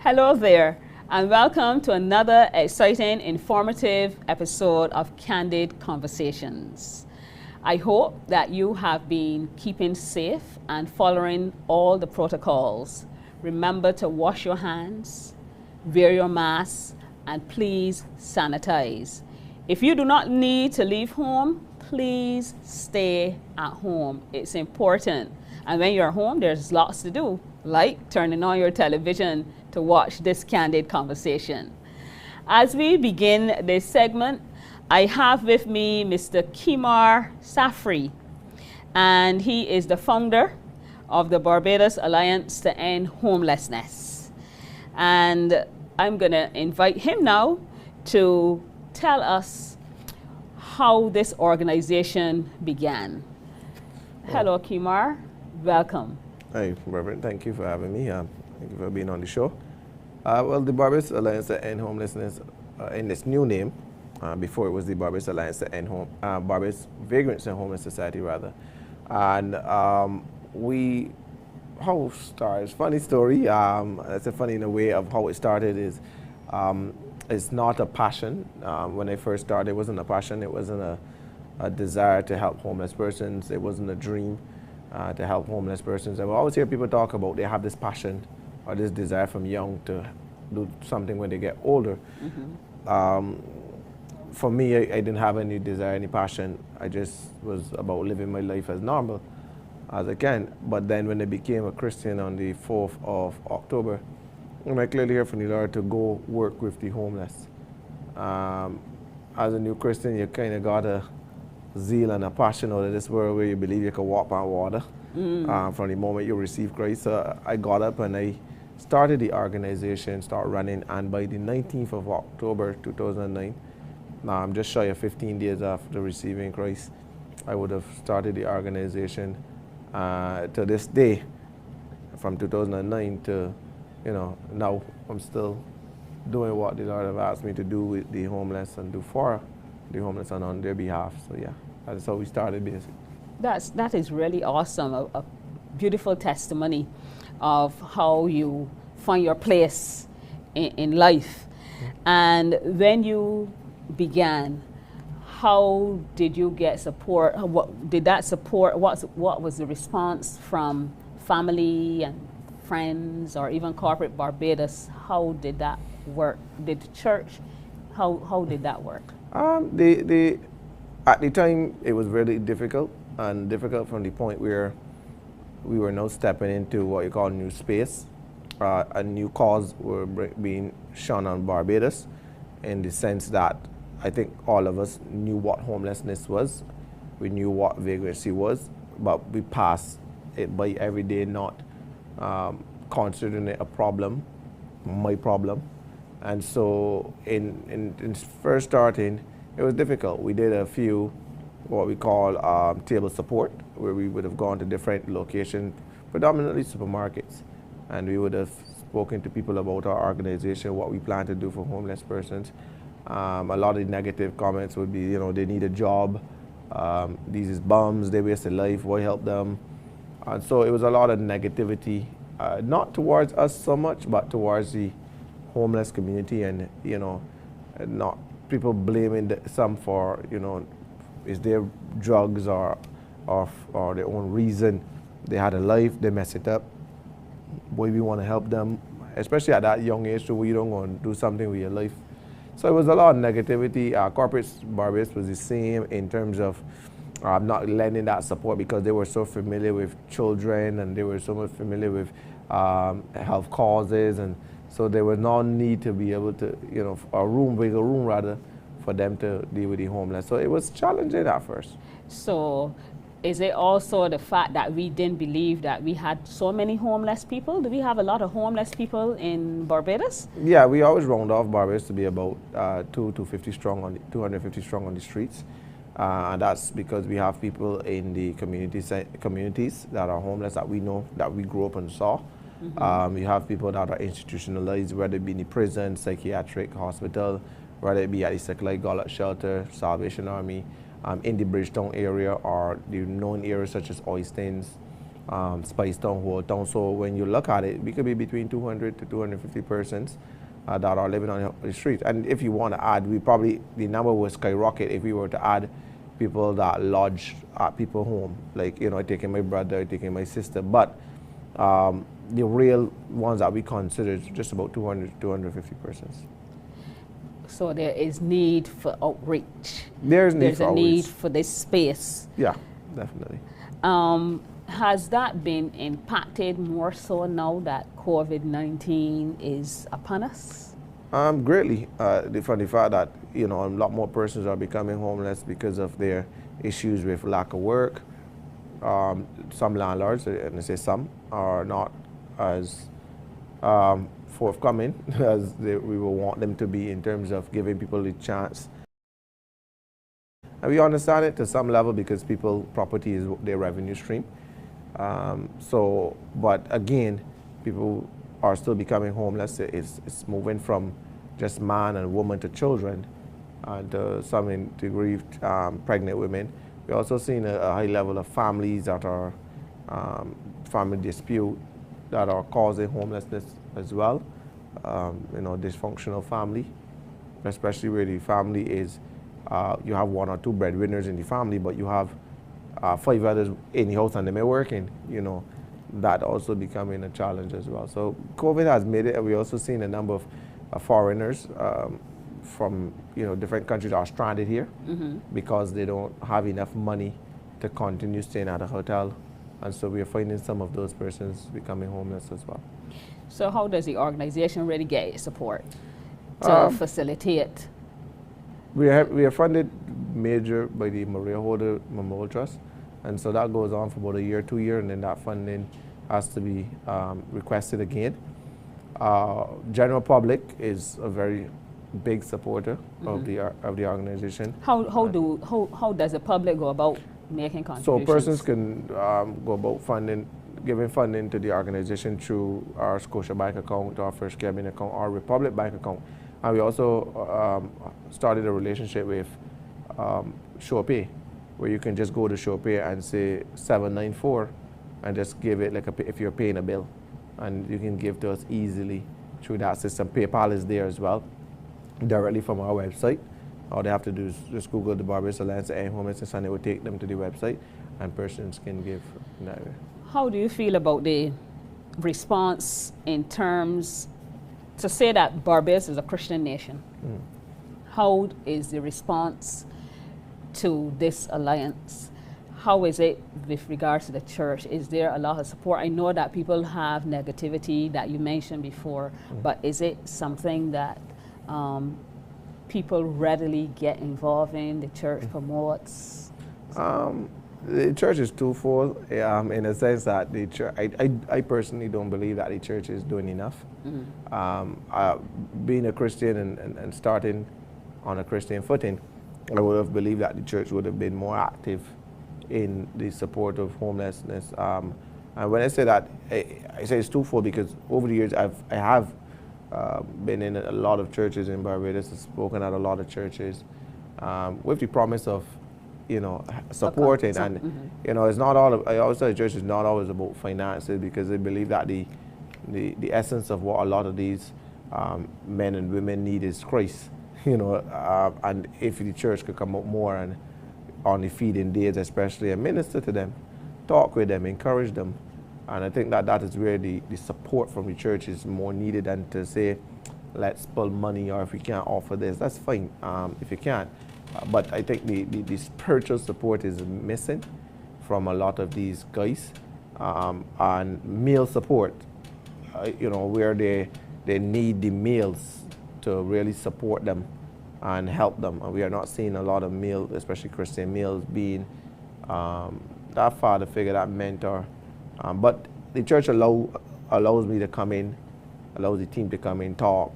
Hello there, and welcome to another exciting, informative episode of Candid Conversations. I hope that you have been keeping safe and following all the protocols. Remember to wash your hands, wear your mask, and please sanitize. If you do not need to leave home, please stay at home. It's important. And when you're home, there's lots to do, like turning on your television to watch this candid conversation. As we begin this segment, I have with me Mr. Kimar Safri, and he is the founder of the Barbados Alliance to End Homelessness. And I'm going to invite him now to tell us how this organization began. Hello, Kimar. Welcome. Hi, Reverend. Thank you for having me. Thank you for being on the show. Well, the Barbados Alliance to End Homelessness, in its new name, before it was the Barbados Alliance to End Barbados Vagrants and Homeless Society, rather. And how it started, funny story. It's a funny in a way of how it started is, it's not a passion. When I first started, it wasn't a passion. It wasn't a desire to help homeless persons. It wasn't a dream to help homeless persons. And we always hear people talk about they have this passion or this desire from young to do something when they get older. Mm-hmm. For me, I didn't have any desire, any passion. I just was about living my life as normal as I can. But then when I became a Christian on the 4th of October, I clearly heard from the Lord to go work with the homeless. As a new Christian, you kind of got a zeal and a passion out of this world where you believe you can walk on water from the moment you receive Christ. So I got up and I started the organization, started running, and by the 19th of October 2009, I'm just shy of 15 days after receiving Christ, I would have started the organization. To this day, from 2009 to now, I'm still doing what the Lord have asked me to do with the homeless and do for the homeless and on their behalf. So yeah, that's how we started basically. That is really awesome, a beautiful testimony of how you find your place in life. Mm-hmm. And when you began, how did you get support? What was the response from family and friends or even corporate Barbados? How did that work? Did the church, how did that work? At the time, it was really difficult, and difficult from the point where we were now stepping into what you call new space. A new cause were being shown on Barbados, in the sense that I think all of us knew what homelessness was. We knew what vagrancy was, but we passed it by every day, not considering it a problem, my problem. And so in first starting, it was difficult. We did a few, what we call table support, where we would have gone to different locations, predominantly supermarkets, and we would have spoken to people about our organization, what we plan to do for homeless persons. A lot of negative comments would be, they need a job, these is bums, they waste their life, why help them? And so it was a lot of negativity, not towards us so much, but towards the homeless community, and not people blaming some for is their drugs or their own reason. They had a life, they mess it up. Boy, we want to help them, especially at that young age, so you don't want to do something with your life. So it was a lot of negativity. Corporate Barbados was the same in terms of not lending that support because they were so familiar with children and they were so much familiar with health causes, and so there was no need to be able to, wiggle room rather, for them to deal with the homeless. So it was challenging at first. So is it also the fact that we didn't believe that we had so many homeless people? Do we have a lot of homeless people in Barbados? Yeah, we always round off Barbados to be about 250 strong on the streets. And that's because we have people in the communities that are homeless that we know, that we grew up and saw. Mm-hmm. You have people that are institutionalized, whether it be in the prison, psychiatric hospital, whether it be at the Second Gullet Shelter, Salvation Army, in the Bridgetown area or the known areas such as Oistins, spiced down whole town. So when you look at it, we could be between 200 to 250 persons that are living on the street. And if you want to add, the number will skyrocket if we were to add people that lodge at people's home, like, taking my brother, taking my sister. But the real ones that we consider is just about 200 to 250 persons. So there is need for outreach. There's a outreach. Need for this space. Yeah, definitely. Has that been impacted more so now that COVID-19 is upon us? Greatly, from the fact that a lot more persons are becoming homeless because of their issues with lack of work. Some landlords, and I say some, are not as forthcoming as we will want them to be in terms of giving people the chance. And we understand it to some level because property is their revenue stream. But again, people are still becoming homeless. It's moving from just man and woman to children, and to some degree pregnant women. We're also seeing a high level of families that are family dispute that are causing homelessness as well. Dysfunctional family, especially where the family is, you have one or two breadwinners in the family, but you have 5 others in the house and they're working, that also becoming a challenge as well. So COVID has made it, and we're also seeing a number of foreigners from different countries are stranded here because they don't have enough money to continue staying at a hotel. And so we are finding some of those persons becoming homeless as well. So how does the organization really get support to facilitate? We are funded major by the Maria Holder Memorial Trust, and so that goes on for about a year, 2 years, and then that funding has to be requested again. General public is a very big supporter of the organization. How does the public go about making contributions? So persons can go about giving funding to the organization through our Scotia Bank account, our First Caribbean account, our Republic Bank account. And we also started a relationship with SurePay, where you can just go to SurePay and say 794 and just give it if you're paying a bill. And you can give to us easily through that system. PayPal is there as well, directly from our website. All they have to do is just Google the Barbados Alliance and Homelessness, and it will take them to the website, and persons can give in that way. How do you feel about the response in terms to say that Barbados is a Christian nation? How is the response to this alliance? How is it with regards to the church? Is there a lot of support? I know that people have negativity that you mentioned before, but is it something that people readily get involved in, the church promotes? The church is twofold, in a sense that the church, I personally don't believe that the church is doing enough. Being a Christian and starting on a Christian footing, I would have believed that the church would have been more active in the support of homelessness. And when I say that, I say it's twofold because over the years I have been in a lot of churches in Barbados, spoken at a lot of churches, with the promise of supporting. And it's not all. I always say the church is not always about finances, because I believe that the essence of what a lot of these men and women need is Christ. And if the church could come up more and on the feeding days especially, and minister to them, talk with them, encourage them. And I think that is where the support from the church is more needed than to say, let's pull money, or if we can't offer this, that's fine, if you can't. But I think the spiritual support is missing from a lot of these guys. And meal support, where they need the meals to really support them and help them. And we are not seeing a lot of meals, especially Christian meals, being that father figure, that mentor. But the church allows me to come in, allows the team to come in, talk,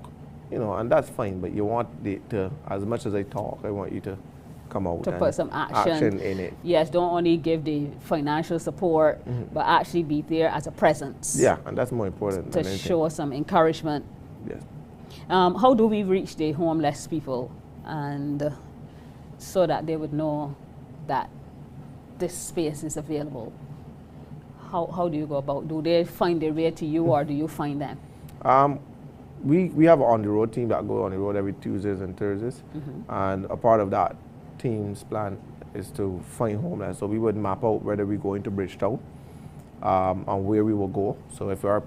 and that's fine. But you want as much as I talk, I want you to come out to and put some action in it. Yes, don't only give the financial support, but actually be there as a presence. Yeah, and that's more important to show some encouragement. Yes. How do we reach the homeless people, and so that they would know that this space is available? how do you go about? Do they find their way to you, or do you find them? We have an on-the-road team that go on the road every Tuesdays and Thursdays, and a part of that team's plan is to find homeless. So we would map out whether we go into Bridgetown and where we will go. So if our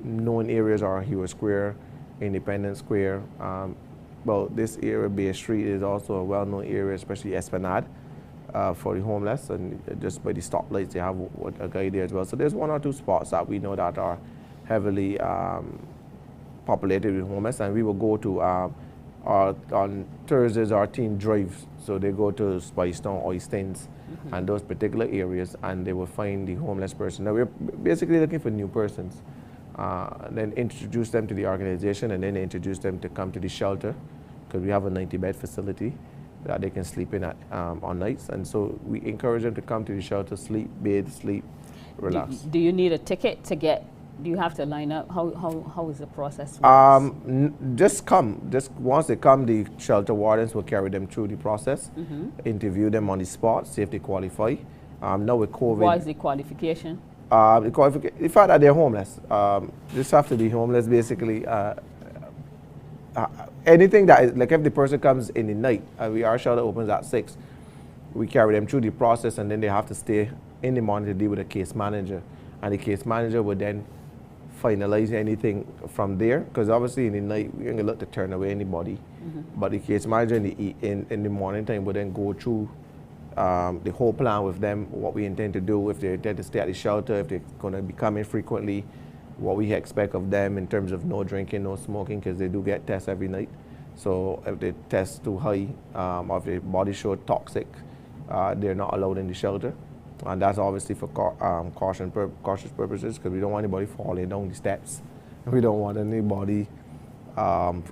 known areas are Hero Square, Independence Square, well, this area, Bay Street, is also a well-known area, especially Esplanade, for the homeless, and just by the stoplights they have a guy there as well. So there's one or two spots that we know that are heavily populated with homeless, and we will go to on Thursdays our team drives, so they go to Spicetown, Oistins, and those particular areas, and they will find the homeless person. Now we're basically looking for new persons, and then introduce them to the organization, and then introduce them to come to the shelter, because we have a 90-bed facility that they can sleep in at, on nights, and so we encourage them to come to the shelter, sleep, bathe, sleep, relax. Do you need a ticket to get? Do you have to line up? How is the process? Just come. Just once they come, the shelter wardens will carry them through the process, interview them on the spot, see if they qualify. Now with COVID, what is the qualification? The fact that they're homeless. Just have to be homeless, basically. Anything that is, like if the person comes in the night, our shelter opens at 6, we carry them through the process, and then they have to stay in the morning to deal with a case manager, and the case manager would then finalize anything from there, because obviously in the night we ain't gonna look to turn away anybody, but the case manager in the morning time would then go through the whole plan with them, what we intend to do, if they intend to stay at the shelter, if they're gonna be coming frequently, what we expect of them in terms of no drinking, no smoking, because they do get tests every night. So if they test too high, or if their body show toxic, they're not allowed in the shelter. And that's obviously for cautious purposes, because we don't want anybody falling down the steps. We don't want anybody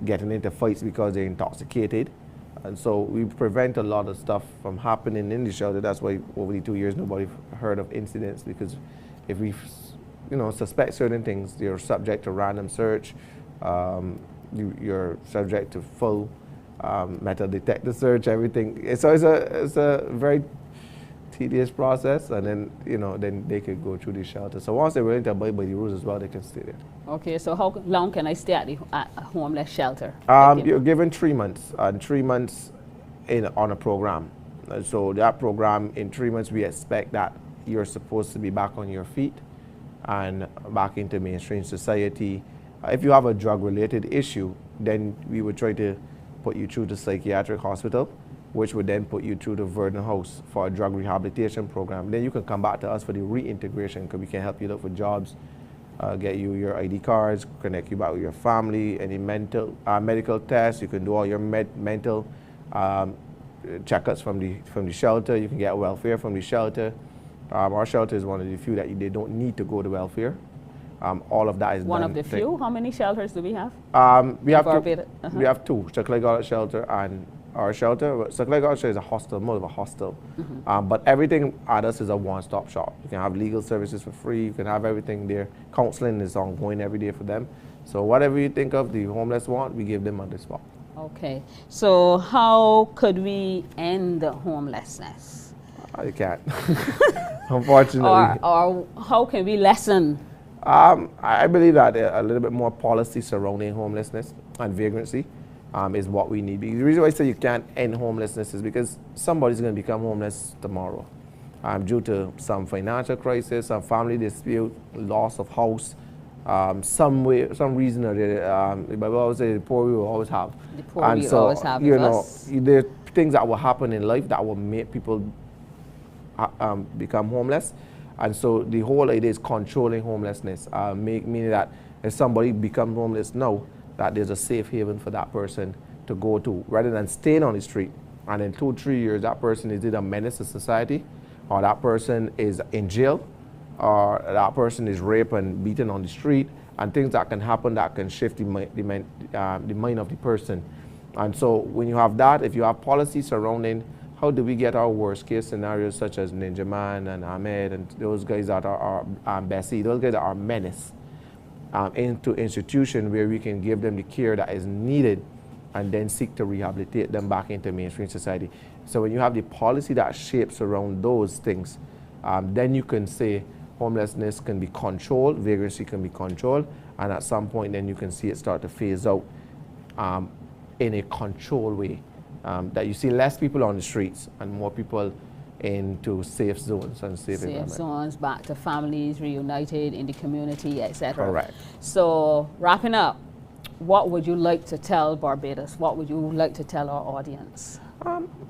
getting into fights because they're intoxicated. And so we prevent a lot of stuff from happening in the shelter. That's why over the 2 years nobody heard of incidents, because if we suspect certain things, you're subject to random search, you're subject to full metal detector search, everything. So it's a very tedious process, and then they could go through the shelter. So once they're willing to abide by the rules as well, they can stay there. Okay, so how long can I stay at a homeless shelter? You're given 3 months, and 3 months on a program. So that program, in 3 months, we expect that you're supposed to be back on your feet and back into mainstream society. If you have a drug-related issue, then we would try to put you through the psychiatric hospital, which would then put you through the Verdant House for a drug rehabilitation program. Then you can come back to us for the reintegration, because we can help you look for jobs, get you your ID cards, connect you back with your family, any medical tests. You can do all your mental checkups from the shelter. You can get welfare from the shelter. Our shelter is one of the few that they don't need to go to welfare. All of that is one done. of the few. How many shelters do we have? We have two, Chaklaygot Shelter and our shelter. Chaklaygot Shelter is a hostel, more of a hostel. But everything at us is a one-stop shop. You can have legal services for free. You can have everything there. Counseling is ongoing every day for them. So whatever you think of the homeless want, we give them on the spot. Okay. So how could we end the homelessness? You can't, unfortunately. Or how can we lessen? I believe that a little bit more policy surrounding homelessness and vagrancy is what we need. The reason why I say you can't end homelessness is because somebody's going to become homeless tomorrow due to some financial crisis, some family dispute, loss of house, some reason or the the Bible always says the poor we will always have. The poor we always have. There are things that will happen in life that will make people become homeless. And so the whole idea is controlling homelessness, meaning that if somebody becomes homeless now, that there's a safe haven for that person to go to, rather than staying on the street. And in 2-3 years, that person is either a menace to society, or that person is in jail, or that person is raped and beaten on the street, and things that can happen that can shift the mind of the person. And so when you have that, if you have policy surrounding how do we get our worst case scenarios, such as Ninja Man and Ahmed and those guys that are Bessie, those guys that are menace, into institution where we can give them the care that is needed and then seek to rehabilitate them back into mainstream society. So when you have the policy that shapes around those things, then you can say homelessness can be controlled, vagrancy can be controlled, and at some point then you can see it start to phase out in a controlled way. That you see less people on the streets and more people into safe zones and safe zones, back to families reunited in the community, etc. Correct. So wrapping up, what would you like to tell Barbados? What would you like to tell our audience?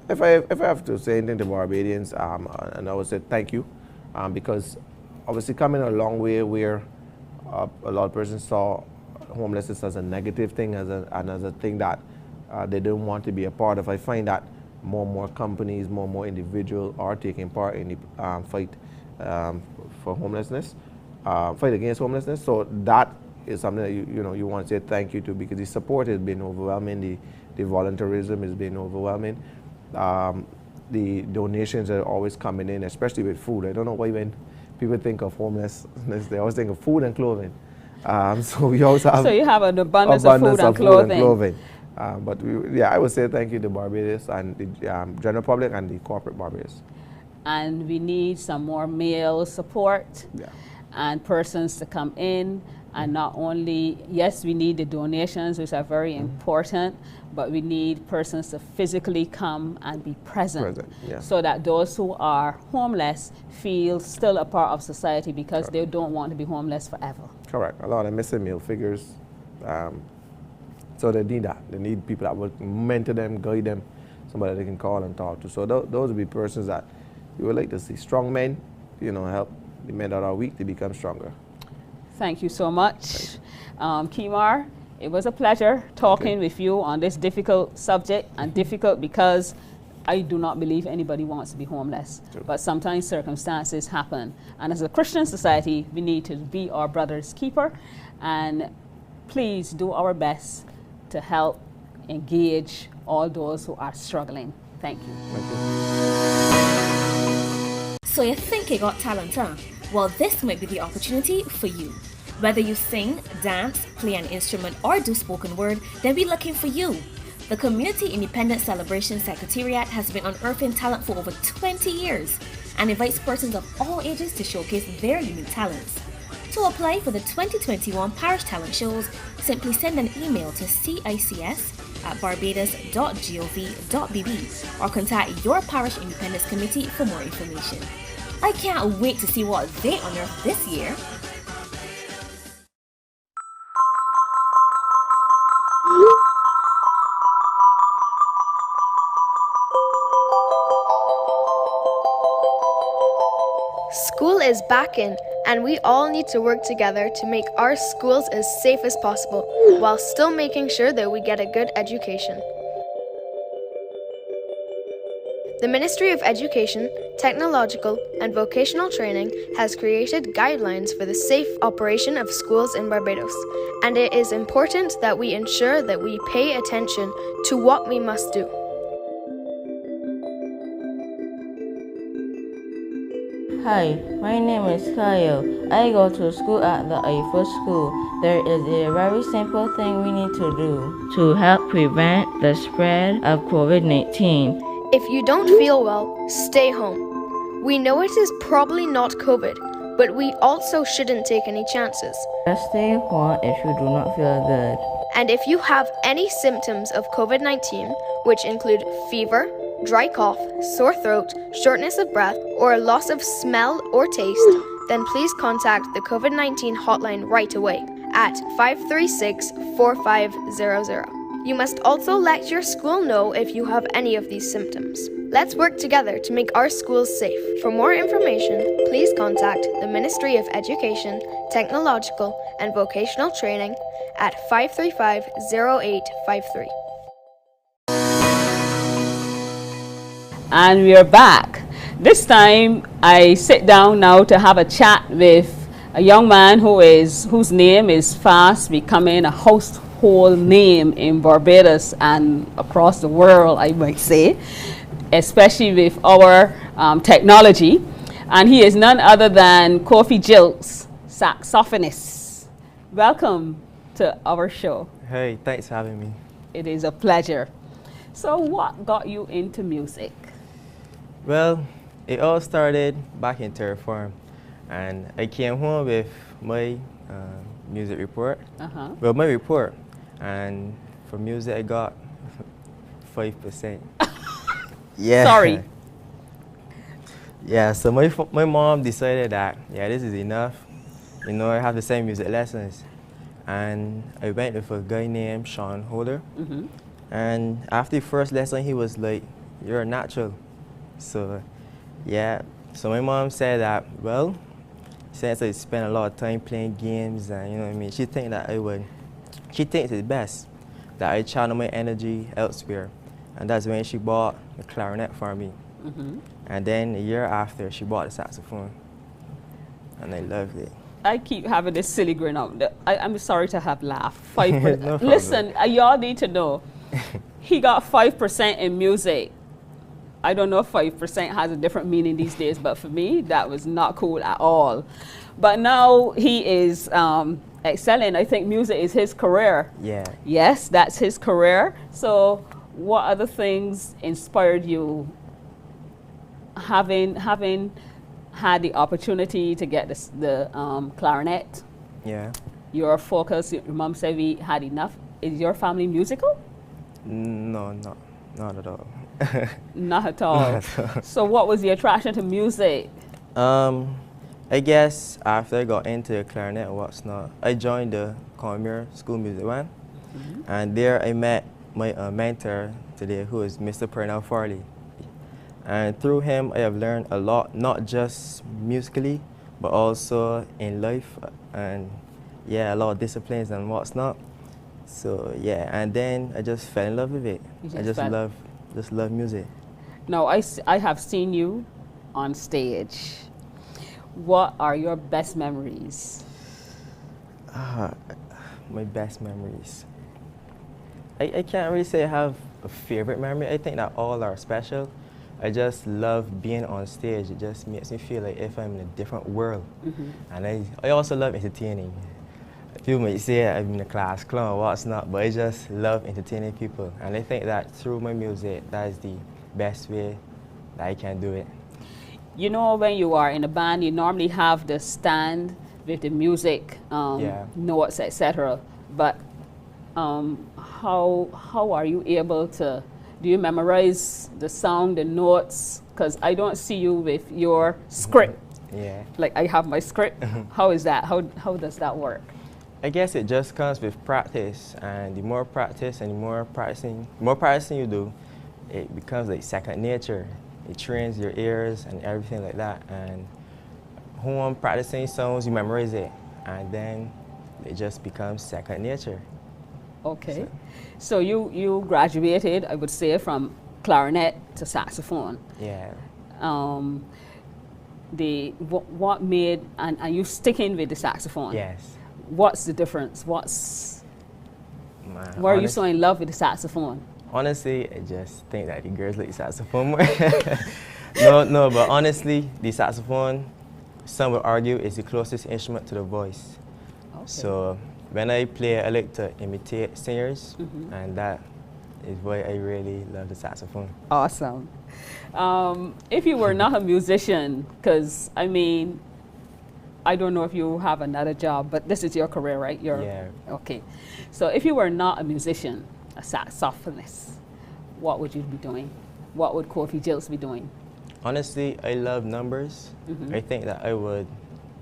If I have to say anything to Barbadians, and I would say thank you, because obviously coming a long way where a lot of persons saw homelessness as a negative thing, as a thing that they didn't want to be a part of. I find that more and more companies, more and more individuals are taking part in the fight for homelessness, fight against homelessness. So that is something that you want to say thank you to, because the support has been overwhelming, the volunteerism has been overwhelming. The donations are always coming in, especially with food. I don't know why when people think of homelessness, they always think of food and clothing. So we also have. So you have an abundance of food and clothing. But I would say thank you to Barbados and the general public and the corporate Barbados. And we need some more male support and persons to come in. And not only, yes, we need the donations, which are very important, but we need persons to physically come and be present so that those who are homeless feel still a part of society, because they don't want to be homeless forever. Correct. A lot of missing male figures. So they need that. They need people that will mentor them, guide them, somebody they can call and talk to. So those would be persons that you would like to see. Strong men, help the men that are weak to become stronger. Thank you so much. Kimar, it was a pleasure talking with you on this difficult subject, and difficult because I do not believe anybody wants to be homeless. True. But sometimes circumstances happen. And as a Christian society, we need to be our brother's keeper, and please do our best to help engage all those who are struggling. Thank you. Thank you. So you think you got talent, huh? Well, this might be the opportunity for you. Whether you sing, dance, play an instrument, or do spoken word, then we're looking for you. The Community Independent Celebration Secretariat has been unearthing talent for over 20 years and invites persons of all ages to showcase their unique talents. To apply for the 2021 Parish Talent Shows, simply send an email to cics@barbados.gov.bb or contact your Parish Independence Committee for more information. I can't wait to see what they unearth this year. School is back in, and we all need to work together to make our schools as safe as possible, while still making sure that we get a good education. The Ministry of Education, Technological and Vocational Training has created guidelines for the safe operation of schools in Barbados, and it is important that we ensure that we pay attention to what we must do. Hi, my name is Kyle. I go to school at the Eiffel School. There is a very simple thing we need to do to help prevent the spread of COVID-19. If you don't feel well, stay home. We know it is probably not COVID, but we also shouldn't take any chances. Just stay home if you do not feel good. And if you have any symptoms of COVID-19, which include fever, dry cough, sore throat, shortness of breath, or loss of smell or taste, then please contact the COVID-19 hotline right away at 536-4500. You must also let your school know if you have any of these symptoms. Let's work together to make our schools safe. For more information, please contact the Ministry of Education, Technological and Vocational Training at 535-0853. And we are back. This time I sit down now to have a chat with a young man whose name is fast becoming a household name in Barbados and across the world, I might say, especially with our technology. And he is none other than Kofi Jilts, saxophonist. Welcome to our show. Hey, thanks for having me. It is a pleasure. So what got you into music? Well, it all started back in Terraform. And I came home with my music report. Uh-huh. Well, my report. And for music, I got 5%. Yeah. Sorry. Yeah, so my mom decided that, yeah, this is enough. You know, I have the same music lessons. And I went with a guy named Sean Holder. Mm-hmm. And after the first lesson, he was like, you're a natural. So, yeah. So my mom said that, well, since I spent a lot of time playing games and, you know what I mean, she thinks it's best that I channel my energy elsewhere. And that's when she bought the clarinet for me. Mm-hmm. And then a year after, she bought the saxophone. And I loved it. I keep having this silly grin on. I'm sorry to have laughed. 5%. No problem. Listen, y'all need to know. He got 5% in music. I don't know if 5% has a different meaning these days, but for me, that was not cool at all. But now he is excelling. I think music is his career. Yeah. Yes, that's his career. So what other things inspired you having had the opportunity to get the clarinet? Yeah. Your focus, your mom said we had enough. Is your family musical? No, not at all. Not at all. Not at all. So what was the attraction to music? I guess after I got into clarinet and what's not, I joined the Cormier School Music Band. Mm-hmm. And there I met my mentor today, who is Mr. Pernell Farley. And through him, I have learned a lot, not just musically, but also in life, and yeah, a lot of disciplines and what's not. So yeah, and then I just fell in love with it. I just love music. Now, I have seen you on stage. What are your best memories? My best memories. I can't really say I have a favorite memory. I think that all are special. I just love being on stage. It just makes me feel like if I'm in a different world. Mm-hmm. And I also love entertaining. People might say I'm in a class clown or what's not, but I just love entertaining people. And I think that through my music, that is the best way that I can do it. You know, when you are in a band, you normally have the stand with the music, notes, etc. But how are you able to? Do you memorize the sound, the notes? Because I don't see you with your script. Yeah. Like I have my script. How is that? How does that work? I guess it just comes with practice, and the more practice and the more practicing you do, it becomes like second nature. It trains your ears and everything like that. And when I'm practicing songs, you memorize it, and then it just becomes second nature. Okay. So you graduated, I would say, from clarinet to saxophone. Yeah. What made, and you sticking with the saxophone? Yes. What's the difference? Why are you so in love with the saxophone? Honestly, I just think that the girls like the saxophone more. No, but honestly, the saxophone, some would argue, is the closest instrument to the voice. Okay. So when I play, I like to imitate singers, and that is why I really love the saxophone. Awesome. If you were not a musician, because I mean, I don't know if you have another job, but this is your career, right? Yeah. Okay. So if you were not a musician, a saxophonist, what would you be doing? What would Kofi Jills be doing? Honestly, I love numbers. I think that I would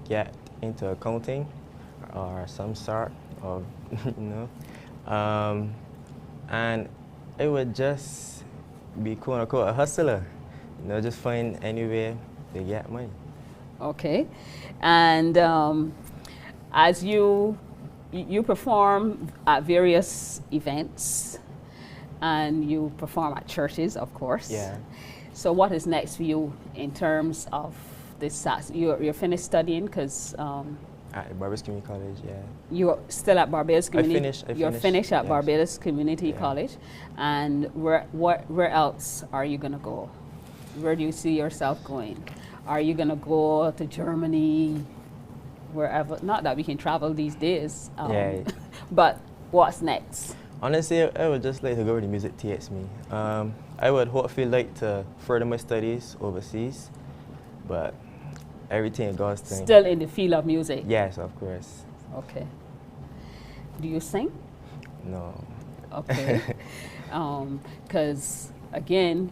get into accounting or some sort of, you know. And I would just be quote unquote a hustler, you know, just find any way to get money. Okay. And as you perform at various events, and you perform at churches, of course. Yeah. So what is next for you in terms of this sax? You're finished studying, because At Barbados Community College, yeah. you're still at Barbados Community. I You're finished, finished at yes. Barbados Community College, and where else are you gonna go? Where do you see yourself going? Are you gonna go to Germany, wherever? Not that we can travel these days, but what's next? Honestly, I would just like to go where the music takes me. I would hopefully like to further my studies overseas, but everything God's thing. Still in the field of music? Yes, of course. Okay. Do you sing? No. Okay. Because, again,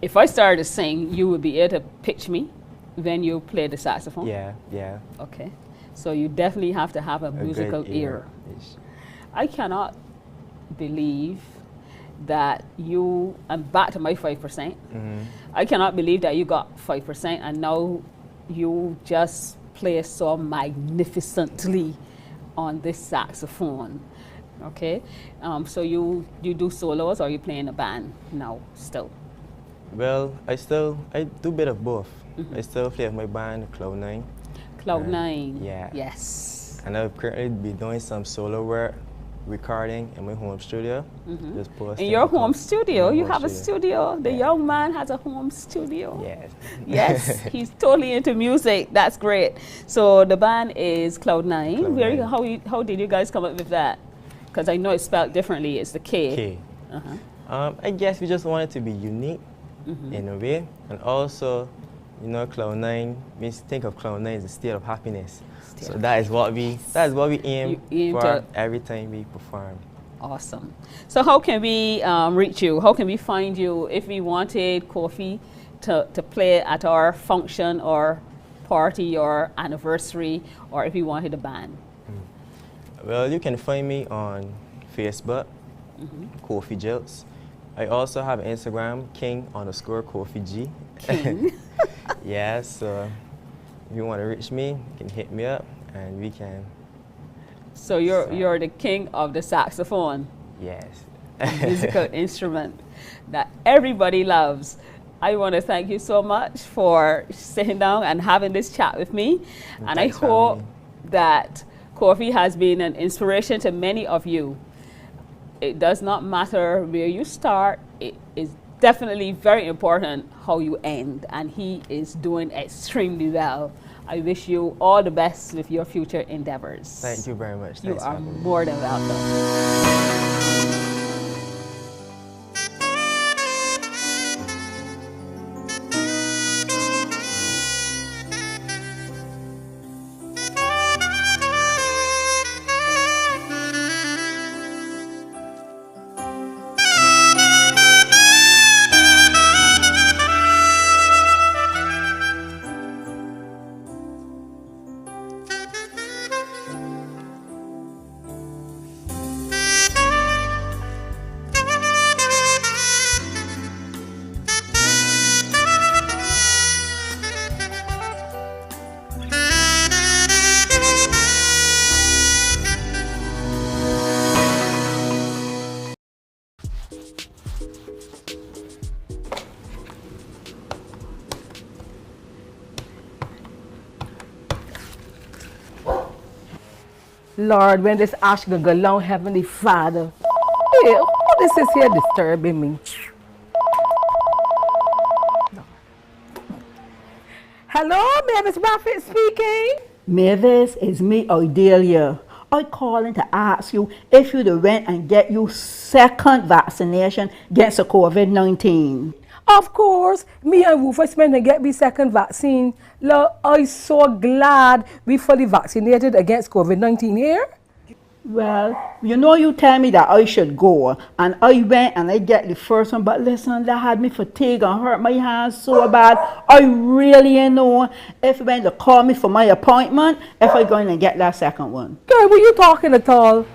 if I started to sing, you would be able to pitch me when you play the saxophone? Yeah, yeah. Okay. So you definitely have to have a musical great ear. Ish. I cannot believe that you, and back to my 5%, I cannot believe that you got 5% and now you just play so magnificently on this saxophone. Okay, so you do solos or you play in a band now still? Well, I do a bit of both. I still play with my band, Cloud9. Cloud9. Yeah. Yes. And I've currently been doing some solo work, recording in my home studio. Just posting In your home because- studio? in my You home have a studio? The Yeah. young man has a home studio? Yes. Yes, he's totally into music. That's great. So the band is Cloud9. Cloud9. How did you guys come up with that? Because I know it's spelled differently. It's the K. Okay. Uh-huh. I guess we just wanted to be unique in a way, and also, you know, Cloud9 means think of Cloud9 as a state of happiness. So that is what we aim You aim for to- every time we perform. Awesome. So how can we reach you? How can we find you if we wanted Kofi to play at our function or party or anniversary, or if we wanted a band? Well, you can find me on Facebook, Kofi Jilts. I also have Instagram, King_Kofi G. King. Yeah, so if you want to reach me, you can hit me up and we can. So you're the king of the saxophone, Yes. musical instrument that everybody loves. I want to thank you so much for sitting down and having this chat with me. And I Thanks for hope having me. that Kofi has been an inspiration to many of you. It does not matter where you start. It is definitely very important how you end. And he is doing extremely well. I wish you all the best with your future endeavors. Thank you very much. You Thanks for are having me. more than welcome. Lord, when this ash gonna go down, Heavenly Father. Hey, what this is here disturbing me? Hello, Mavis Buffett speaking. Mavis, it's me, Odelia. I calling to ask you if you went and get your second vaccination against the COVID-19. Of course, me and Rufus went to get me second vaccine. Lord, I'm so glad we fully vaccinated against COVID-19 here. Well, you know you tell me that I should go, and I went and I get the first one, but listen, that had me fatigue and hurt my hands so bad. I really didn't know if when they call me for my appointment, if I going to get that second one. Girl, were you talking at all?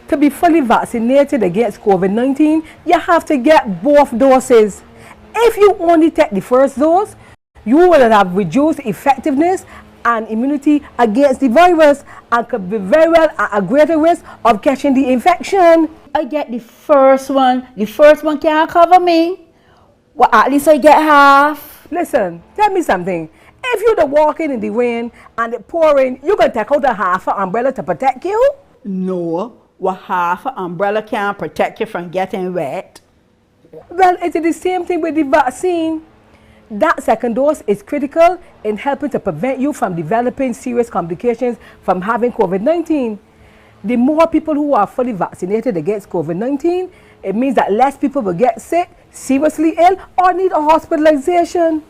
To be fully vaccinated against COVID-19, you have to get both doses. If you only take the first dose, you will have reduced effectiveness and immunity against the virus and could be very well at a greater risk of catching the infection. I get the first one. The first one can't cover me. Well, at least I get half. Listen, tell me something. If you're walking in the rain and it pouring, you can take out a half an umbrella to protect you? No, well, half an umbrella can't protect you from getting wet. Well, it is the same thing with the vaccine. That second dose is critical in helping to prevent you from developing serious complications from having COVID-19. The more people who are fully vaccinated against COVID-19, it means that less people will get sick, seriously ill, or need a hospitalization.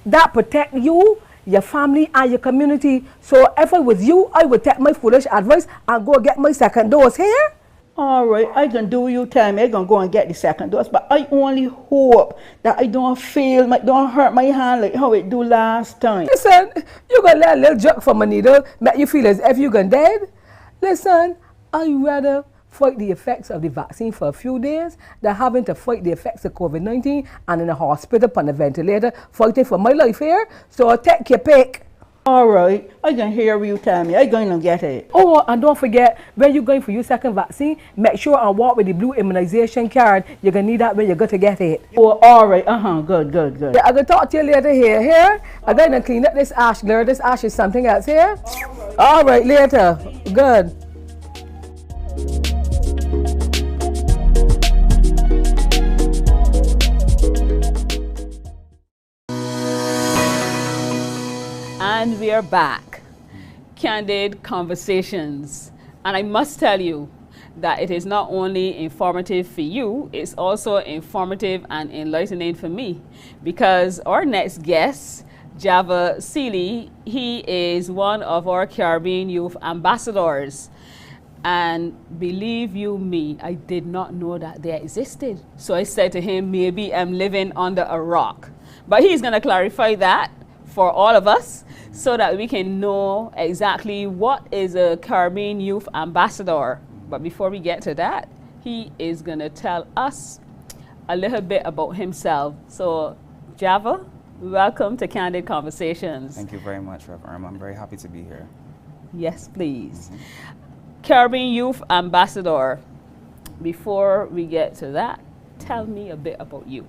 That protects you, your family, and your community. So if I was you, I would take my foolish advice and go get my second dose here. All right, I can do you tell me I can go and get the second dose, but I only hope that I don't don't hurt my hand like how it do last time. Listen, you gonna let a little jerk from a needle make you feel as if you gone dead? Listen, I rather fight the effects of the vaccine for a few days than having to fight the effects of COVID-19 and in a hospital on a ventilator fighting for my life here. So take your pick. All right, I can hear you tell me. I'm going to get it. Oh, and don't forget, when you're going for your second vaccine, make sure and walk with the blue immunization card. You're going to need that when you go to get it. Oh, all right. Good. Yeah, I'm going to talk to you later here. I'm going to clean up this ash there. This ash is something else here. All right, later. Good. And we are back. Candid Conversations. And I must tell you that it is not only informative for you, it's also informative and enlightening for me. Because our next guest, Java Seeley, he is one of our Caribbean Youth Ambassadors. And believe you me, I did not know that they existed. So I said to him, maybe I'm living under a rock. But he's going to clarify that for all of us, so that we can know exactly what is a Caribbean Youth Ambassador. But before we get to that, he is going to tell us a little bit about himself. So, Java, welcome to Candid Conversations. Thank you very much, Rev Erma. I'm very happy to be here. Yes, please. Caribbean Youth Ambassador. Before we get to that, tell me a bit about you.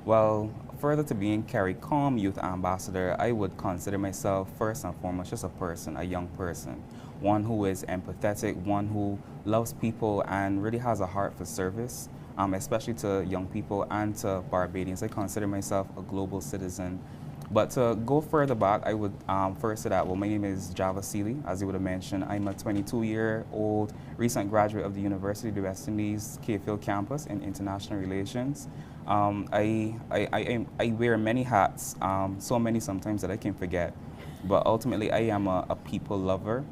Well, further to being CARICOM Youth Ambassador, I would consider myself first and foremost just a person, a young person, one who is empathetic, one who loves people and really has a heart for service, especially to young people and to Barbadians. I consider myself a global citizen. But to go further back, I would first say that, well, my name is Java Seeley, as you would have mentioned. I'm a 22-year-old recent graduate of the University of the West Indies Cayfield campus in international relations. I wear many hats, so many sometimes that I can forget. But ultimately, I am a people lover,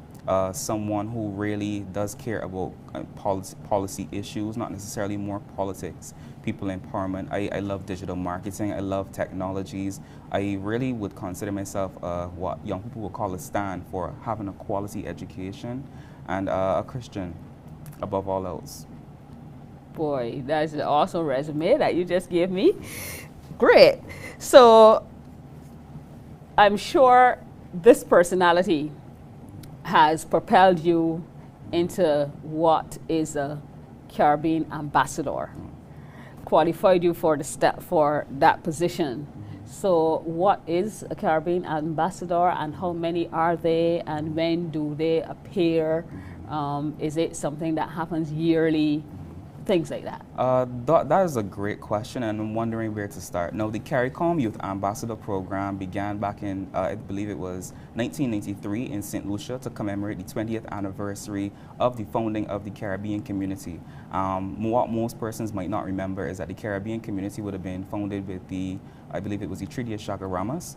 someone who really does care about policy issues, not necessarily more politics, people empowerment. I love digital marketing. I love technologies. I really would consider myself what young people would call a stand for having a quality education and a Christian above all else. Boy, that's an awesome resume that you just gave me. Great. So I'm sure this personality has propelled you into what is a Caribbean ambassador, qualified you for that position. So what is a Caribbean ambassador and how many are they and when do they appear? Is it something that happens yearly? Things like that. That is a great question, and I'm wondering where to start. Now, the CARICOM Youth Ambassador Program began back in, I believe it was 1993 in St. Lucia to commemorate the 20th anniversary of the founding of the Caribbean community. What most persons might not remember is that the Caribbean community would have been founded with the, I believe it was the Treaty of Chaguaramas,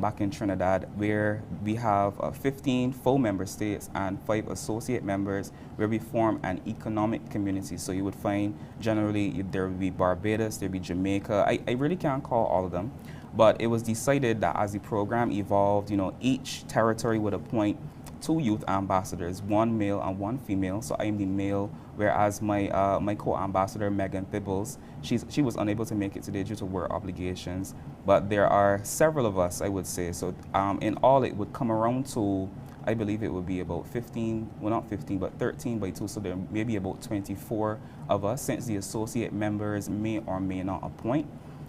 back in Trinidad, where we have 15 full member states and 5 associate members, where we form an economic community. So you would find generally there would be Barbados, there would be Jamaica. I really can't call all of them, but it was decided that as the program evolved, each territory would appoint 2 youth ambassadors, 1 male and 1 female. So I am the male, whereas my my co-ambassador Megan Thibbles, she was unable to make it today due to work obligations. But there are several of us, I would say. So in all, it would come around to, I believe it would be about 15, well not 15, but 13 by 2. So there may be about 24 of us, since the associate members may or may not appoint.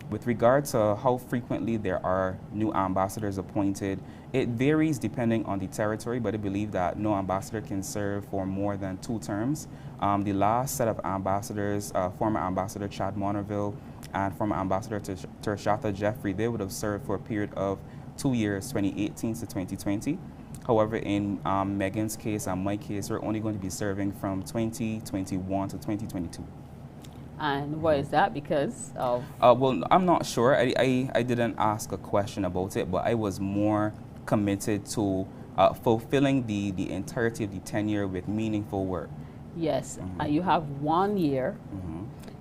With regard to how frequently there are new ambassadors appointed, it varies depending on the territory, but I believe that no ambassador can serve for more than 2 terms. The last set of ambassadors, former Ambassador Chad Monerville and former Ambassador Tershata Jeffrey, they would have served for a period of 2 years, 2018 to 2020. However, in Megan's case and my case, we're only going to be serving from 2021 to 2022. And what is that because of? Well, I'm not sure. I didn't ask a question about it, but I was more committed to fulfilling the entirety of the tenure with meaningful work. Yes, and you have 1 year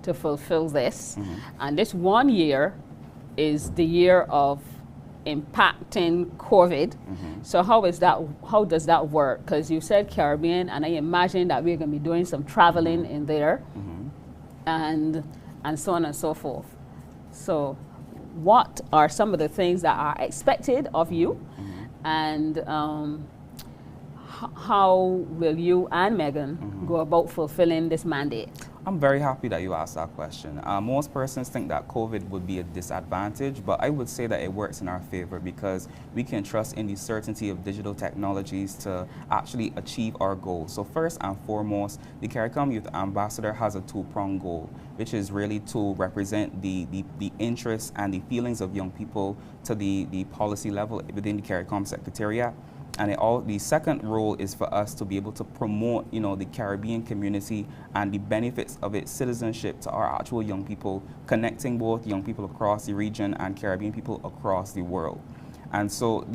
to fulfill this, and this 1 year is the year of impacting COVID. So how does that work? Because you said Caribbean, and I imagine that we're going to be doing some traveling in there, and so on and so forth. So what are some of the things that are expected of you, and how will you and Megan go about fulfilling this mandate? I'm very happy that you asked that question. Most persons think that COVID would be a disadvantage, but I would say that it works in our favor because we can trust in the certainty of digital technologies to actually achieve our goals. So first and foremost, the CARICOM Youth Ambassador has a two-pronged goal, which is really to represent the interests and the feelings of young people to the policy level within the CARICOM Secretariat. And the second role is for us to be able to promote, the Caribbean community and the benefits of its citizenship to our actual young people, connecting both young people across the region and Caribbean people across the world. And so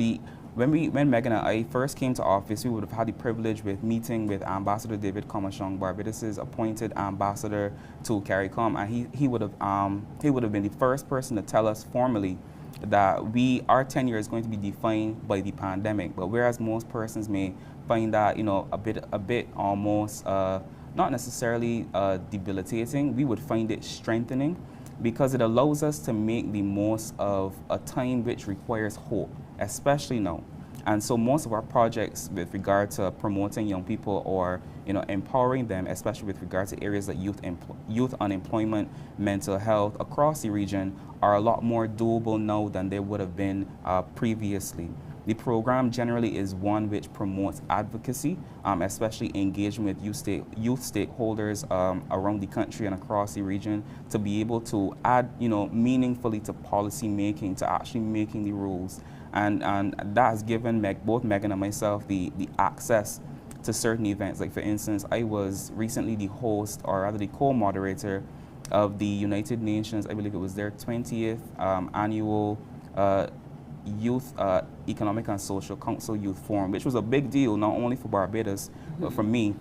when Megan and I first came to office, we would have had the privilege with meeting with Ambassador David Comachong, Barbados's appointed ambassador to CARICOM, and he would have been the first person to tell us formally that our tenure is going to be defined by the pandemic. But whereas most persons may find that a bit almost not necessarily debilitating, we would find it strengthening because it allows us to make the most of a time which requires hope, especially now. And so most of our projects with regard to promoting young people or empowering them, especially with regard to areas like youth unemployment, mental health across the region, are a lot more doable now than they would have been previously. The program generally is one which promotes advocacy, especially engagement with youth stakeholders around the country and across the region to be able to add meaningfully to policy making, to actually making the rules. And that has given both Megan and myself the access to certain events. Like for instance, I was recently the host, or rather the co-moderator of the United Nations, I believe it was their 20th annual Youth Economic and Social Council Youth Forum, which was a big deal, not only for Barbados, but for me.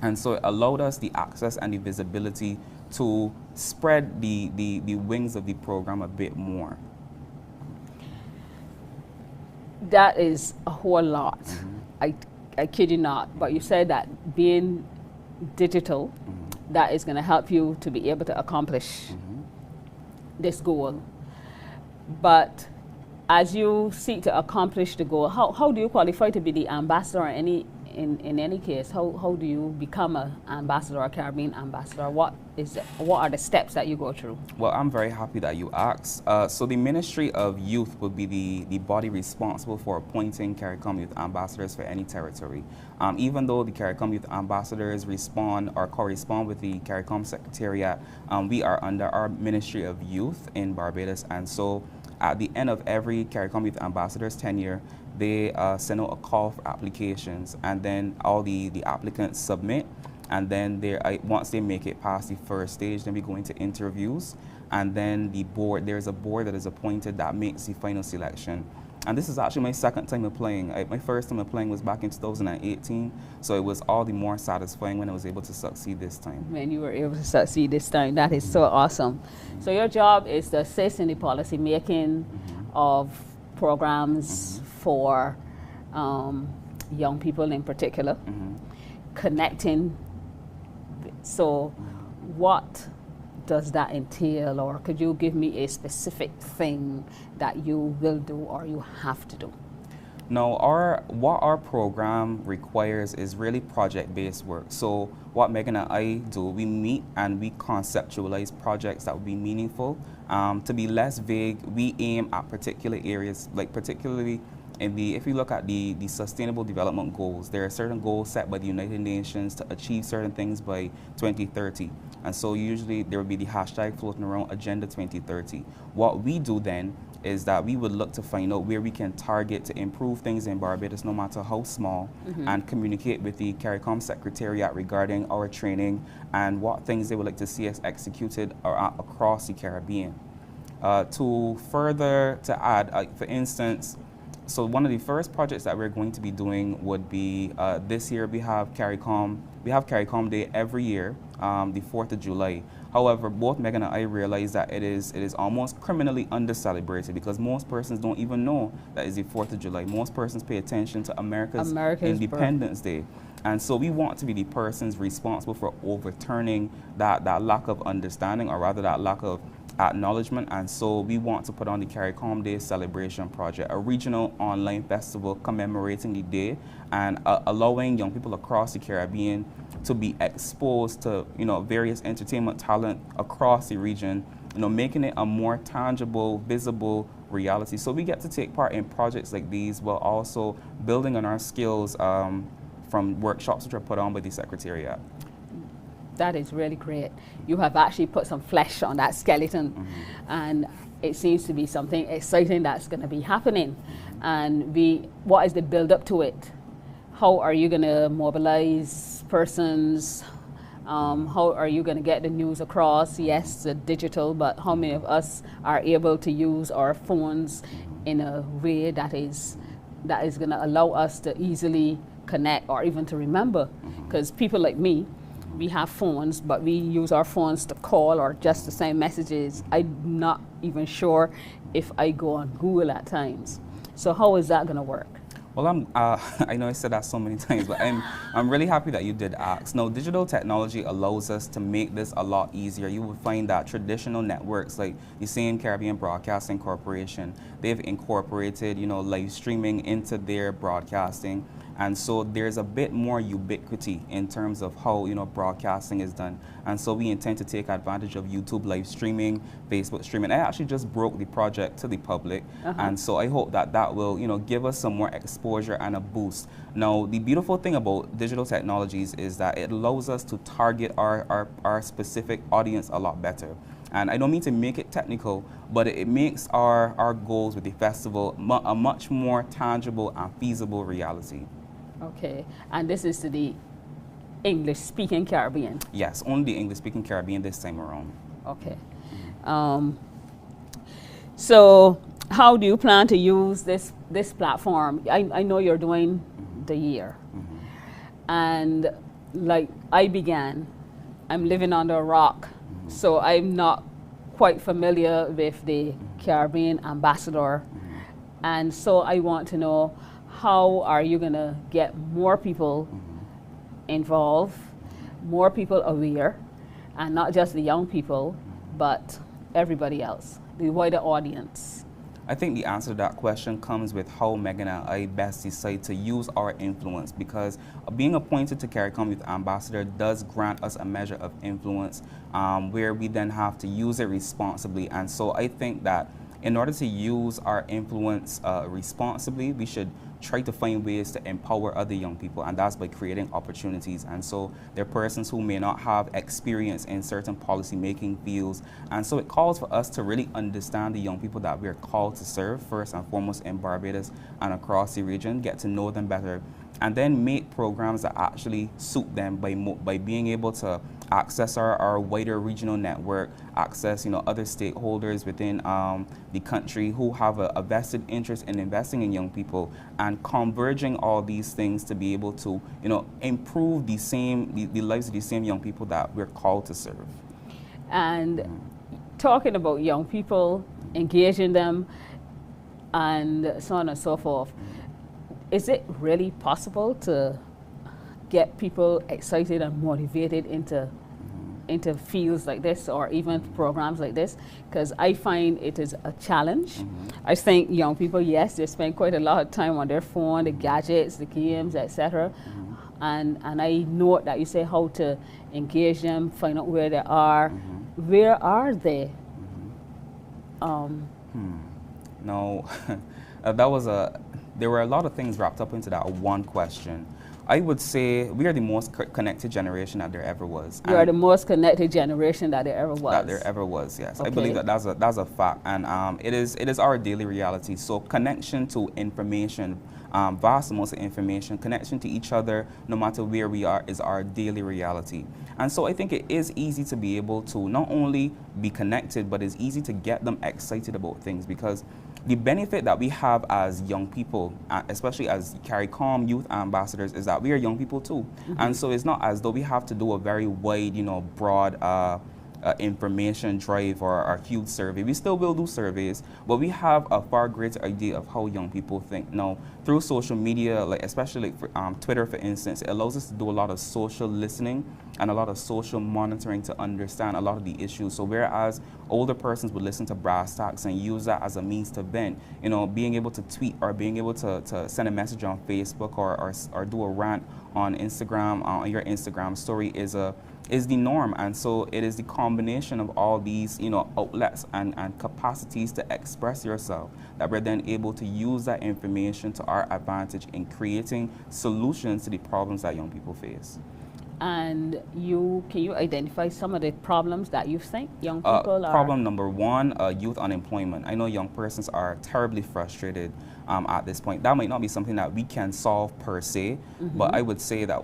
And so it allowed us the access and the visibility to spread the wings of the program a bit more. That is a whole lot. I kid you not, but you said that being digital, that is going to help you to be able to accomplish this goal. But as you seek to accomplish the goal, how do you qualify to be the ambassador in any case? How do you become an ambassador, a Caribbean ambassador? What are the steps that you go through? Well, I'm very happy that you asked. So the Ministry of Youth would be the body responsible for appointing CARICOM Youth Ambassadors for any territory. Even though the CARICOM Youth Ambassadors correspond with the CARICOM Secretariat, we are under our Ministry of Youth in Barbados, and so at the end of every CARICOM Youth Ambassador's tenure, they send out a call for applications, and then all the applicants submit, and then once they make it past the first stage, then we go into interviews, and then there's a board that is appointed that makes the final selection. And this is actually my second time applying. My first time applying was back in 2018, so it was all the more satisfying when I was able to succeed this time. When you were able to succeed this time, that is so awesome. So your job is to assist in the policy making of programs for young people in particular, connecting. So what does that entail, or could you give me a specific thing that you will do or you have to do? No, what our program requires is really project-based work. So what Megan and I do, we meet and we conceptualize projects that would be meaningful. To be less vague, we aim at particular areas, like particularly if you look at the Sustainable Development Goals, there are certain goals set by the United Nations to achieve certain things by 2030. And so usually there would be the hashtag floating around Agenda 2030. What we do then is that we would look to find out where we can target to improve things in Barbados, no matter how small, and communicate with the CARICOM Secretariat regarding our training and what things they would like to see us executed across the Caribbean. To add, for instance, So one of the first projects that we're going to be doing would be this year we have CARICOM Day every year, the 4th of July. However, both Megan and I realize that it is almost criminally under-celebrated because most persons don't even know that it's the 4th of July. Most persons pay attention to America's Independence Day. And so we want to be the persons responsible for overturning that lack of understanding, or rather that lack of acknowledgement. And so we want to put on the CARICOM Day Celebration Project, a regional online festival commemorating the day and allowing young people across the Caribbean to be exposed to, various entertainment talent across the region, making it a more tangible, visible reality. So we get to take part in projects like these while also building on our skills from workshops which are put on by the Secretariat. That is really great. You have actually put some flesh on that skeleton, and it seems to be something exciting that's going to be happening. And what is the build up to it? How are you going to mobilize persons? How are you going to get the news across? Yes, the digital, but how many of us are able to use our phones in a way that is going to allow us to easily connect or even to remember? Because people like me, we have phones, but we use our phones to call or just to send messages. I'm not even sure if I go on Google at times. So how is that going to work? Well, I know I said that so many times, but I'm really happy that you did ask. Now, digital technology allows us to make this a lot easier. You will find that traditional networks like the same Caribbean Broadcasting Corporation, they've incorporated, live streaming into their broadcasting. And so there's a bit more ubiquity in terms of how broadcasting is done. And so we intend to take advantage of YouTube live streaming, Facebook streaming. I actually just broke the project to the public. And so I hope that will give us some more exposure and a boost. Now, the beautiful thing about digital technologies is that it allows us to target our specific audience a lot better. And I don't mean to make it technical, but it makes our goals with the festival a much more tangible and feasible reality. Okay, and this is to the English-speaking Caribbean? Yes, only the English-speaking Caribbean this time around. Okay. So how do you plan to use this platform? I know you're doing the year. And like I'm living under a rock, so I'm not quite familiar with the Caribbean ambassador. And so I want to know, how are you going to get more people involved, more people aware, and not just the young people, but everybody else, the wider audience? I think the answer to that question comes with how Megan and I best decide to use our influence, because being appointed to CARICOM Youth Ambassador does grant us a measure of influence where we then have to use it responsibly. And so I think that in order to use our influence responsibly, we should try to find ways to empower other young people, and that's by creating opportunities. And so there are persons who may not have experience in certain policy making fields, and so it calls for us to really understand the young people that we're called to serve, first and foremost in Barbados and across the region, get to know them better, and then make programs that actually suit them by being able to access our wider regional network, access other stakeholders within the country who have a vested interest in investing in young people, and converging all these things to be able to improve the lives of the same young people that we're called to serve. And talking about young people, engaging them, and so on and so forth, is it really possible to get people excited and motivated into fields like this, or even programs like this? Because I find it is a challenge. I think young people, yes, they spend quite a lot of time on their phone, the gadgets, the games, etc. And I know that you say how to engage them, find out where they are. Where are they? No, there were a lot of things wrapped up into that one question. I would say we are the most connected generation that there ever was. You are the most connected generation that there ever was. That there ever was, yes. Okay. I believe that that's a fact, and it is our daily reality. So connection to information, vast amounts of information, connection to each other, no matter where we are, is our daily reality. And so I think it is easy to be able to not only be connected, but it's easy to get them excited about things, because the benefit that we have as young people, especially as CARICOM youth ambassadors, is that we are young people too. And so it's not as though we have to do a very wide, broad information drive or a huge survey. We still will do surveys, but we have a far greater idea of how young people think. Now, through social media, like especially like for, Twitter, for instance, it allows us to do a lot of social listening and a lot of social monitoring to understand a lot of the issues. So whereas older persons would listen to brass tacks and use that as a means to vent, being able to tweet or being able to send a message on Facebook or do a rant on Instagram, on your Instagram story is the norm. And so it is the combination of all these outlets and capacities to express yourself that we're then able to use that information to our advantage in creating solutions to the problems that young people face. And can you identify some of the problems that you think young people are? Problem number one, youth unemployment. I know young persons are terribly frustrated at this point. That might not be something that we can solve per se, but I would say that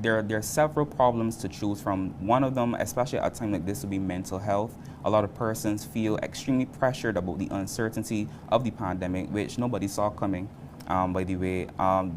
there are several problems to choose from. One of them, especially at a time like this, would be mental health. A lot of persons feel extremely pressured about the uncertainty of the pandemic, which nobody saw coming. By the way,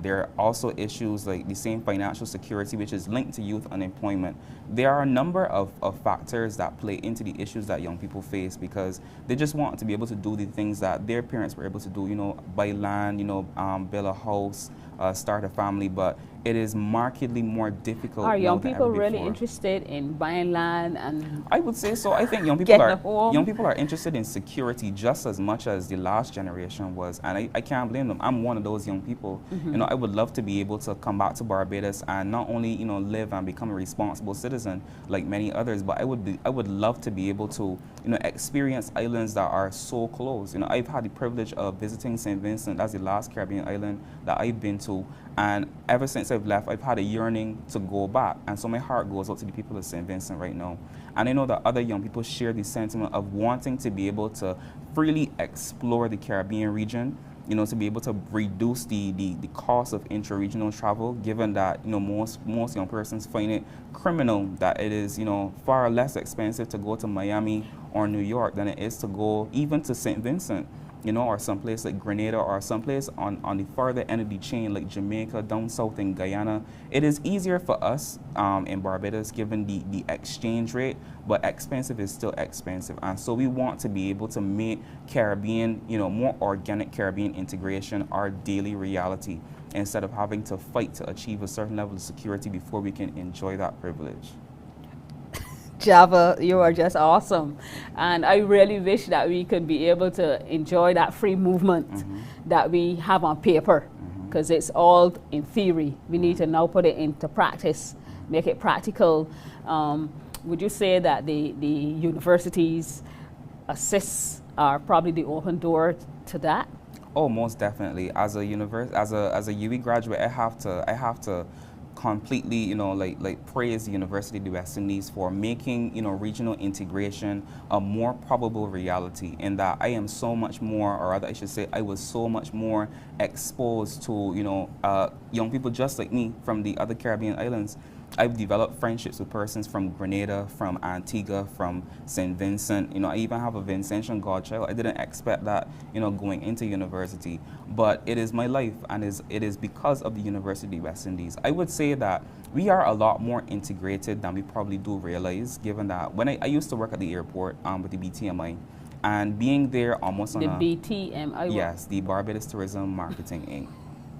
there are also issues like the same financial security, which is linked to youth unemployment. There are a number of factors that play into the issues that young people face because they just want to be able to do the things that their parents were able to do, buy land, build a house, start a family, but it is markedly more difficult. Are young people really interested in buying land? And I would say so. I think young people are interested in security just as much as the last generation was, and I can't blame them. I'm one of those young people. I would love to be able to come back to Barbados and not only live and become a responsible citizen like many others, but I would love to be able to experience islands that are so close. I've had the privilege of visiting St. Vincent. That's the last Caribbean island that I've been to. And ever since I've left, I've had a yearning to go back. And so my heart goes out to the people of St. Vincent right now. And I know that other young people share the sentiment of wanting to be able to freely explore the Caribbean region, to be able to reduce the cost of intra-regional travel, given that, most young persons find it criminal that it is, far less expensive to go to Miami or New York than it is to go even to St. Vincent. Or someplace like Grenada or someplace on the farther end of the chain like Jamaica, down south in Guyana. It is easier for us in Barbados given the exchange rate, but expensive is still expensive. And so we want to be able to make Caribbean, more organic Caribbean integration our daily reality instead of having to fight to achieve a certain level of security before we can enjoy that privilege. Java, you are just awesome. And I really wish that we could be able to enjoy that free movement that we have on paper, because it's all in theory. We need to now put it into practice, make it practical. Would you say that the universities are probably the open door to that? Oh, most definitely. As a UWI graduate, I have to completely, praise the University of the West Indies for making, regional integration a more probable reality, in that I am so much more, or rather I should say, I was so much more exposed to, young people just like me from the other Caribbean islands. I've developed friendships with persons from Grenada, from Antigua, from St. Vincent. I even have a Vincentian godchild. I didn't expect that, going into university. But it is my life, and it is because of the University of the West Indies. I would say that we are a lot more integrated than we probably do realize, given that when I used to work at the airport with the BTMI, and being there almost on the BTMI? Yes, the Barbados Tourism Marketing Inc.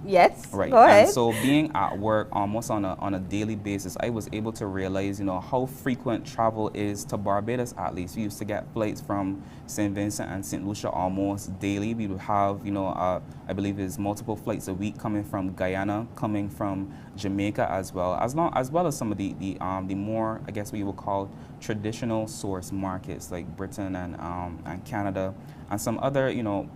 Yes, right. Go ahead. And so being at work almost on a daily basis, I was able to realize, how frequent travel is to Barbados. At least we used to get flights from St. Vincent and St. Lucia almost daily. We would have, I believe there's multiple flights a week coming from Guyana, coming from Jamaica as well as some of the more, I guess, what you would call traditional source markets like Britain and Canada, and some other,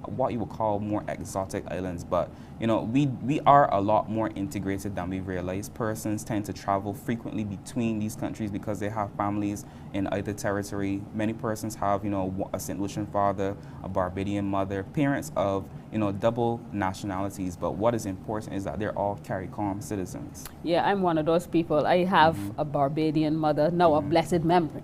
what you would call more exotic islands. But, we are a lot more integrated than we realize. Persons tend to travel frequently between these countries because they have families in either territory. Many persons have, a St. Lucian father, a Barbadian mother, parents of, double nationalities. But what is important is that they're all CARICOM citizens. Yeah, I'm one of those people. I have a Barbadian mother, now a blessed memory.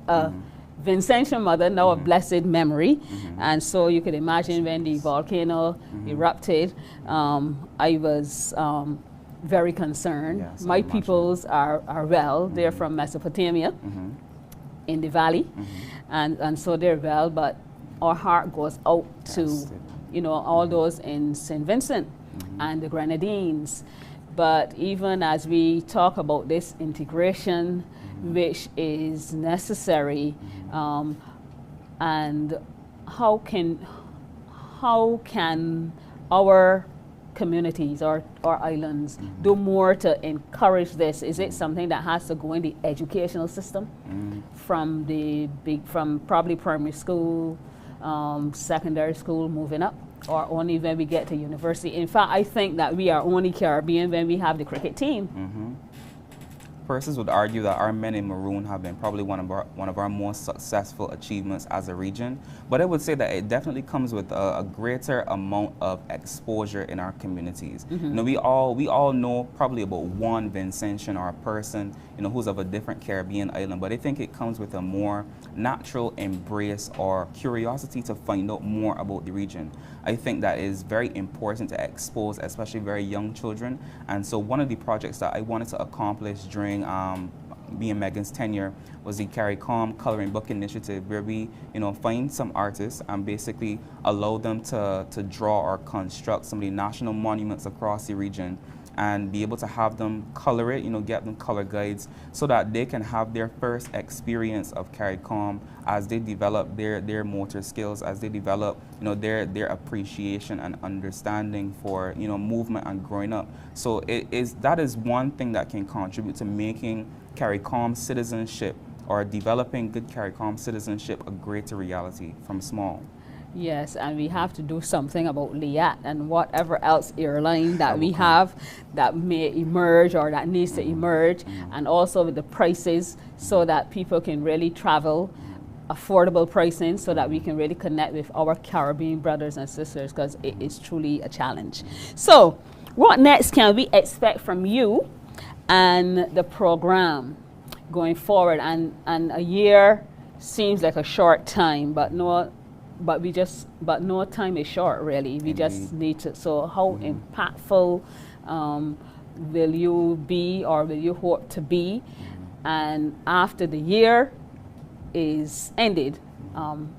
Vincentian mother, now a blessed memory. And so you could imagine when the volcano erupted, I was very concerned. Yes, My peoples are well. They're from Mesopotamia in the valley. And so they're well, but our heart goes out to, you know, all those in St. Vincent and the Grenadines. But even as we talk about this integration, which is necessary, and how can our communities or islands do more to encourage this? Is it something that has to go in the educational system from probably primary school, secondary school, moving up, or only when we get to university? In fact, I think that we are only Caribbean when we have the cricket team. Persons would argue that our men in maroon have been probably one of our most successful achievements as a region, but I would say that it definitely comes with a greater amount of exposure in our communities. You know, we all know probably about one Vincentian or a person, you know, who's of a different Caribbean island, but I think it comes with a more natural embrace or curiosity to find out more about the region. I think that is very important to expose, especially very young children. And so one of the projects that I wanted to accomplish during me and Megan's tenure was the CARICOM Coloring Book Initiative, where we, you know, find some artists and basically allow them to draw or construct some of the national monuments across the region, and be able to have them color it, you know, get them color guides so that they can have their first experience of CARICOM as they develop their motor skills, as they develop, you know, their appreciation and understanding for, you know, movement and growing up. So that is one thing that can contribute to making CARICOM citizenship, or developing good CARICOM citizenship, a greater reality from small. Yes, and we have to do something about LIAT and whatever else airline that we have that may emerge or that needs to emerge, and also with the prices so that people can really travel, affordable pricing, so that we can really connect with our Caribbean brothers and sisters, because it is truly a challenge. So what next can we expect from you and the program going forward? And a year seems like a short time, but no time is short, really. We just need to. So how impactful will you be, or will you hope to be? And after the year is ended,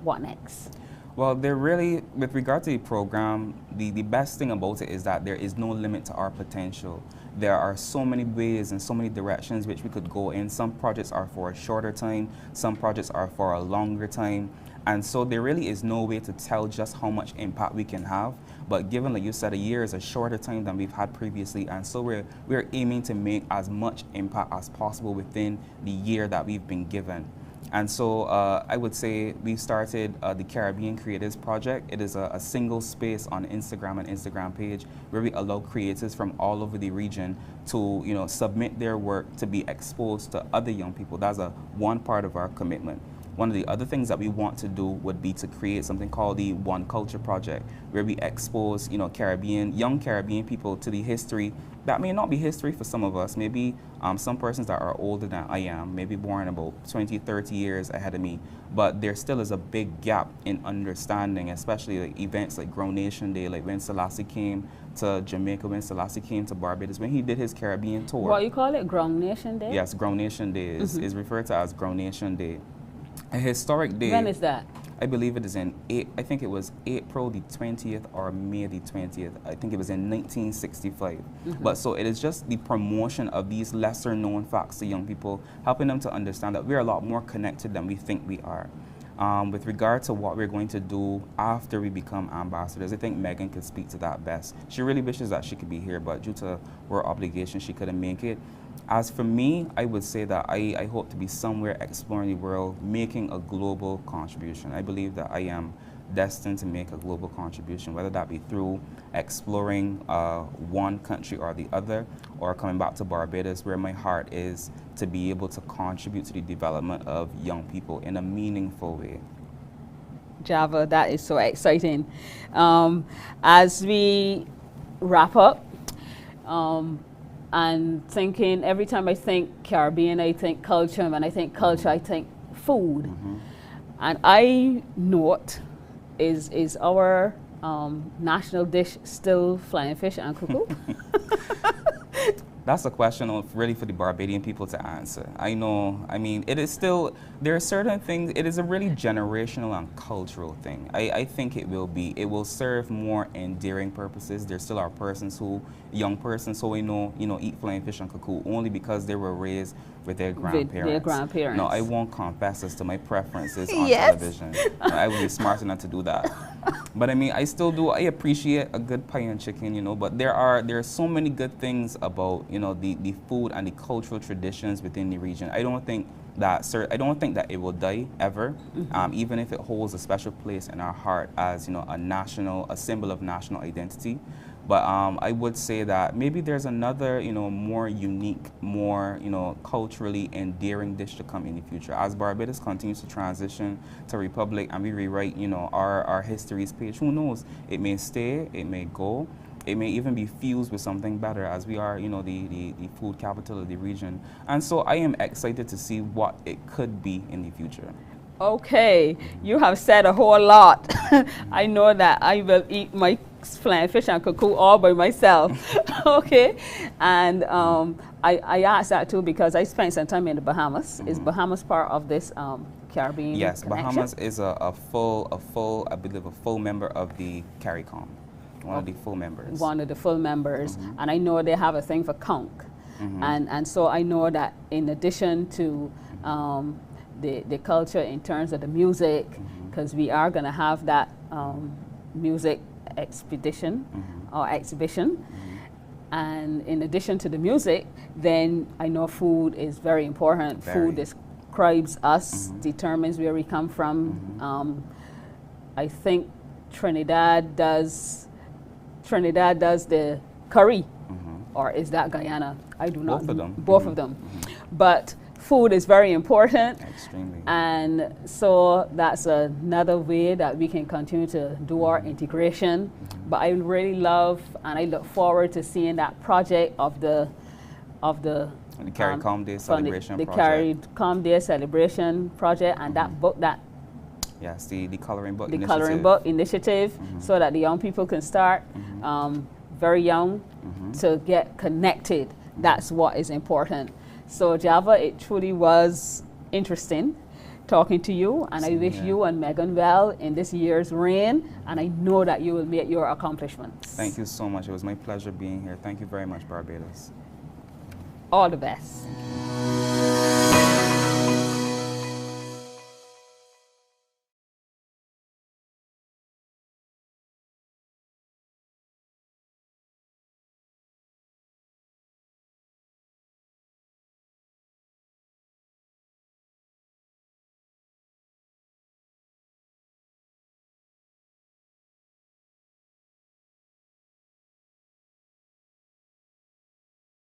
what next? Well, with regard to the program, the best thing about it is that there is no limit to our potential. There are so many ways and so many directions which we could go in. Some projects are for a shorter time, some projects are for a longer time. And so there really is no way to tell just how much impact we can have. But given, like you said, a year is a shorter time than we've had previously, and so we're aiming to make as much impact as possible within the year that we've been given. And so I would say we've started the Caribbean Creatives Project. It is a single space on Instagram and Instagram page where we allow creators from all over the region to, you know, submit their work to be exposed to other young people. That's one part of our commitment. One of the other things that we want to do would be to create something called the One Culture Project, where we expose, you know, young Caribbean people to the history that may not be history for some of us. Maybe some persons that are older than I am, maybe born about 20, 30 years ahead of me, but there still is a big gap in understanding, especially like events like Grown Nation Day, like when Selassie came to Jamaica, when Selassie came to Barbados, when he did his Caribbean tour. What you call it, Grown Nation Day? Yes, Grown Nation Day is referred to as Grown Nation Day. A historic day. When is that? I believe it is I think it was April the 20th or May the 20th. I think it was in 1965. But so it is just the promotion of these lesser known facts to young people, helping them to understand that we're a lot more connected than we think we are. With regard to what we're going to do after we become ambassadors, I think Megan could speak to that best. She really wishes that she could be here, but due to her obligation, she couldn't make it. As for me, I would say that I hope to be somewhere exploring the world, making a global contribution. I believe that I am destined to make a global contribution, whether that be through exploring one country or the other, or coming back to Barbados, where my heart is to be able to contribute to the development of young people in a meaningful way. Java, that is so exciting. As we wrap up, and thinking, every time I think Caribbean, I think culture. When I think culture, I think food. And I note, is our national dish still flying fish and cuckoo? That's a question really for the Barbadian people to answer. I know, I mean, it is still, there are certain things, it is a really generational and cultural thing. I think it will serve more endearing purposes. There still are young persons who we know, eat flying fish and cuckoo only because they were raised with their grandparents. No, I won't confess as to my preferences on television. I would be smart enough to do that. But I mean, I appreciate a good pie and chicken, but there are so many good things about, the food and the cultural traditions within the region. I don't think that it will die ever, even if it holds a special place in our heart as, a symbol of national identity. But I would say that maybe there's another, more unique, more, culturally endearing dish to come in the future. As Barbados continues to transition to Republic and we rewrite, our history's page, who knows? It may stay, it may go, it may even be fused with something better as we are, the food capital of the region. And so I am excited to see what it could be in the future. Okay, you have said a whole lot. I know that I will eat my flying fish and cuckoo all by myself. Okay, and I asked that too because I spent some time in the Bahamas. Is Bahamas part of this Caribbean Yes, connection? Bahamas is I believe a full member of the CARICOM. One of the full members. One of the full members, and I know they have a thing for conch, and so I know that in addition to the culture in terms of the music, because we are going to have that music expedition or exhibition, and in addition to the music, then I know food is very important. Food describes us, determines where we come from. I think Trinidad does the curry, or is that Guyana? I do not. Both of them. Both of them. But food is very important. Extremely. And so that's another way that we can continue to do our integration. But I really love and I look forward to seeing that project of the CARICOM Day Celebration Project. Project. The CARICOM Day Celebration Project and that book that yes, the coloring book the initiative. coloring book initiative, so that the young people can start very young to get connected. That's what is important. So Java, it truly was interesting talking to you, and I wish you and Megan well in this year's reign, and I know that you will make your accomplishments. Thank you so much. It was my pleasure being here. Thank you very much, Barbados. All the best.